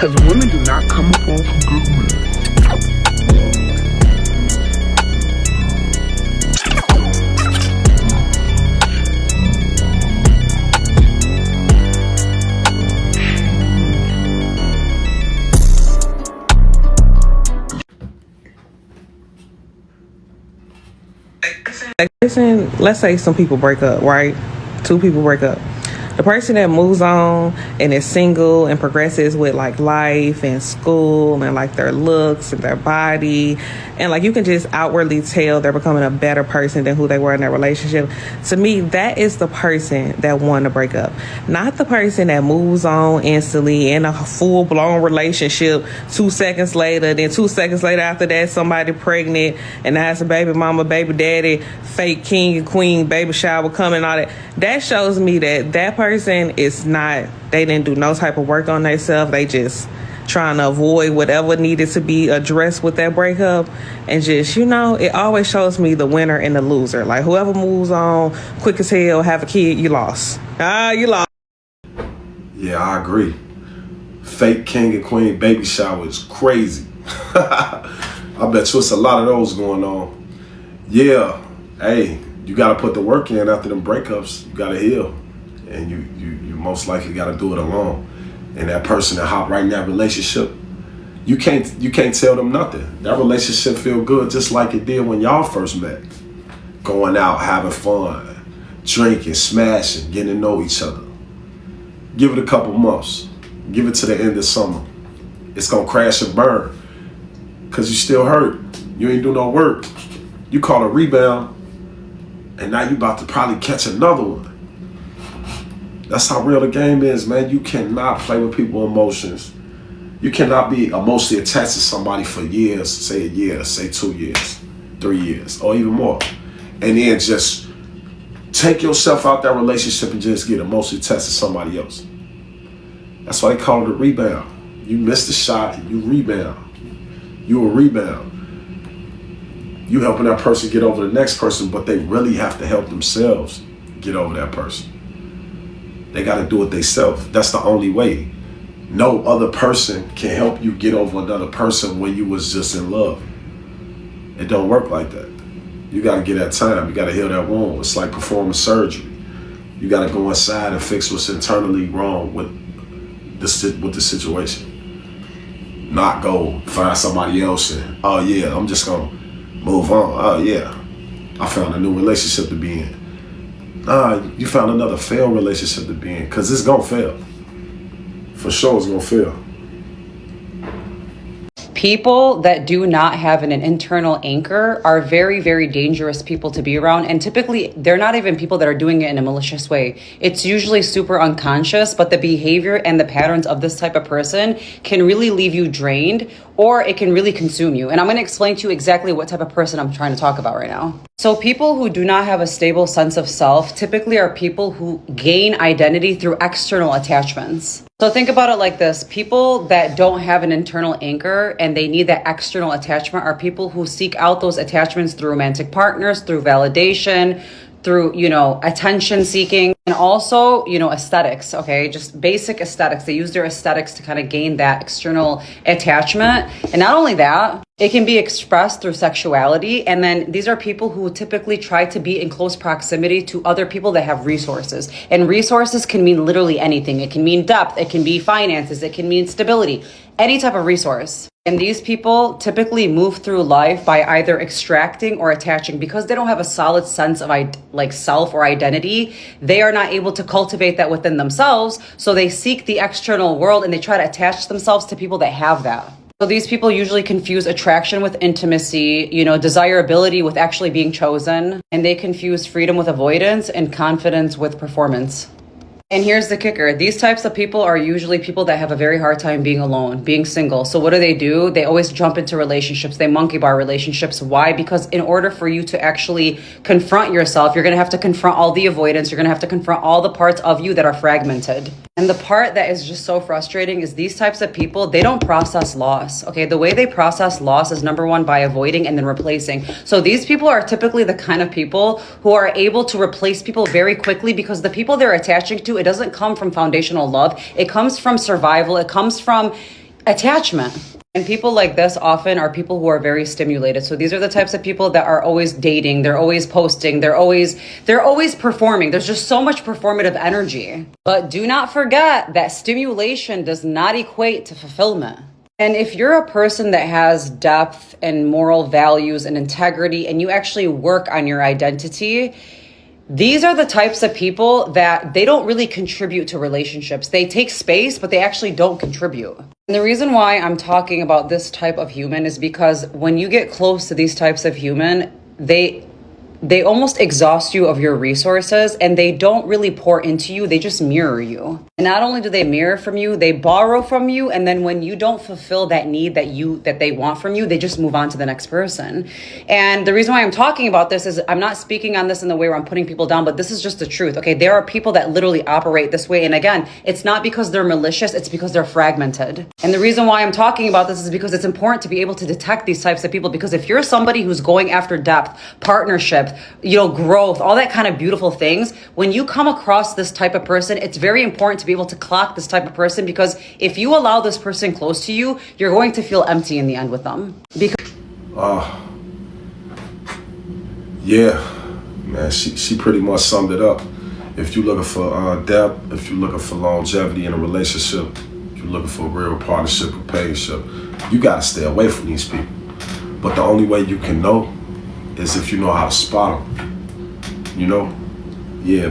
Cause women do not come up off of good men. Like, listen, let's say some people break up, right? Two people break up. The person that moves on and is single and progresses with like life and school and like their looks and their body, and like you can just outwardly tell they're becoming a better person than who they were in their relationship. To me, that is the person that won the breakup, not the person that moves on instantly in a full blown relationship 2 seconds later. Then 2 seconds later after that, somebody pregnant and has a baby mama, baby daddy, fake king and queen, baby shower coming, all that. That shows me that that person is not, they didn't do no type of work on themselves. They just trying to avoid whatever needed to be addressed with that breakup. And just, you know, it always shows me the winner and the loser. Like whoever moves on quick as hell, have a kid, you lost. You lost. Yeah, I agree. Fake king and queen baby shower is crazy. I bet you it's a lot of those going on. Yeah, hey, you got to put the work in after them breakups. You got to heal. And you most likely got to do it alone. And that person that hop right in that relationship, you can't tell them nothing. That relationship feel good just like it did when y'all first met. Going out, having fun, drinking, smashing, getting to know each other. Give it a couple months. Give it to the end of summer. It's going to crash and burn because you still hurt. You ain't do no work. You caught a rebound, and now you about to probably catch another one. That's how real the game is, man. You cannot play with people's emotions. You cannot be emotionally attached to somebody for years, say a year, say 2 years, 3 years, or even more. And then just take yourself out that relationship and just get emotionally attached to somebody else. That's why they call it a rebound. You missed the shot, you rebound. You a rebound. You helping that person get over the next person, but they really have to help themselves get over that person. They got to do it themselves. That's the only way. No other person can help you get over another person when you was just in love. It don't work like that. You got to get that time. You got to heal that wound. It's like performing surgery. You got to go inside and fix what's internally wrong with the situation. Not go find somebody else and, oh yeah, I'm just going to move on. Oh yeah, I found a new relationship to be in. You found another failed relationship to be in, because it's going to fail. For sure it's going to fail. People that do not have an internal anchor are very, very dangerous people to be around. And typically, they're not even people that are doing it in a malicious way. It's usually super unconscious, but the behavior and the patterns of this type of person can really leave you drained, or it can really consume you. And I'm going to explain to you exactly what type of person I'm trying to talk about right now. So people who do not have a stable sense of self typically are people who gain identity through external attachments. So think about it like this. People that don't have an internal anchor and they need that external attachment are people who seek out those attachments through romantic partners, through validation, through, attention seeking, and also, aesthetics, okay? Just basic aesthetics. They use their aesthetics to kind of gain that external attachment. And not only that, it can be expressed through sexuality. And then these are people who typically try to be in close proximity to other people that have resources. And resources can mean literally anything. It can mean depth. It can be finances. It can mean stability. Any type of resource. And these people typically move through life by either extracting or attaching because they don't have a solid sense of self or identity. They are not able to cultivate that within themselves. So they seek the external world and they try to attach themselves to people that have that. So these people usually confuse attraction with intimacy, desirability with actually being chosen. And they confuse freedom with avoidance and confidence with performance. And here's the kicker. These types of people are usually people that have a very hard time being alone, being single. So what do? They always jump into relationships. They monkey bar relationships. Why? Because in order for you to actually confront yourself, you're going to have to confront all the avoidance. You're going to have to confront all the parts of you that are fragmented. And the part that is just so frustrating is these types of people, they don't process loss. Okay, the way they process loss is number one, by avoiding and then replacing. So these people are typically the kind of people who are able to replace people very quickly because the people they're attaching to, it doesn't come from foundational love. It comes from survival. It comes from attachment. And people like this often are people who are very stimulated. So these are the types of people that are always dating, they're always posting, they're always performing. There's just so much performative energy. But do not forget that stimulation does not equate to fulfillment. And if you're a person that has depth and moral values and integrity, and you actually work on your identity, these are the types of people that they don't really contribute to relationships. They take space, but they actually don't contribute. And the reason why I'm talking about this type of human is because when you get close to these types of human, they almost exhaust you of your resources, and they don't really pour into you. They just mirror you. And not only do they mirror from you, they borrow from you. And then when you don't fulfill that need that they want from you, they just move on to the next person. And the reason why I'm talking about this is I'm not speaking on this in the way where I'm putting people down, but this is just the truth. Okay, there are people that literally operate this way. And again, it's not because they're malicious, it's because they're fragmented. And the reason why I'm talking about this is because it's important to be able to detect these types of people. Because if you're somebody who's going after depth, partnership, growth, all that kind of beautiful things, when you come across this type of person, it's very important to be able to clock this type of person, because if you allow this person close to you, you're going to feel empty in the end with them. Yeah, man, she pretty much summed it up. If you're looking for depth, if you're looking for longevity in a relationship, if you're looking for a real partnership or companionship, you gotta stay away from these people. But the only way you can know is if you know how to spot them.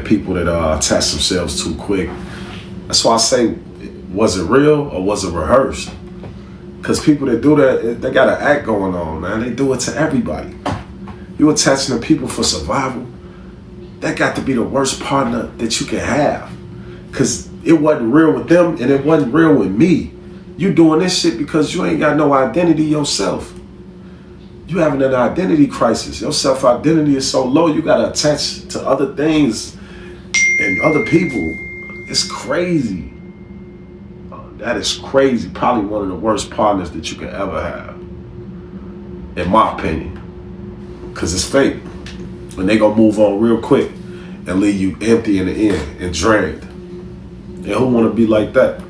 People that attach themselves too quick. That's why I say, was it real or was it rehearsed? Because people that do that, they got an act going on, man. They do it to everybody. You attaching to people for survival, that got to be the worst partner that you can have. Because it wasn't real with them and it wasn't real with me. You doing this shit because you ain't got no identity yourself. You having an identity crisis. Your self-identity is so low, you gotta attach to other things and other people. It's crazy. That is crazy. Probably one of the worst partners that you can ever have, in my opinion. Because it's fake. And they gonna move on real quick and leave you empty in the end and drained. And who wanna be like that?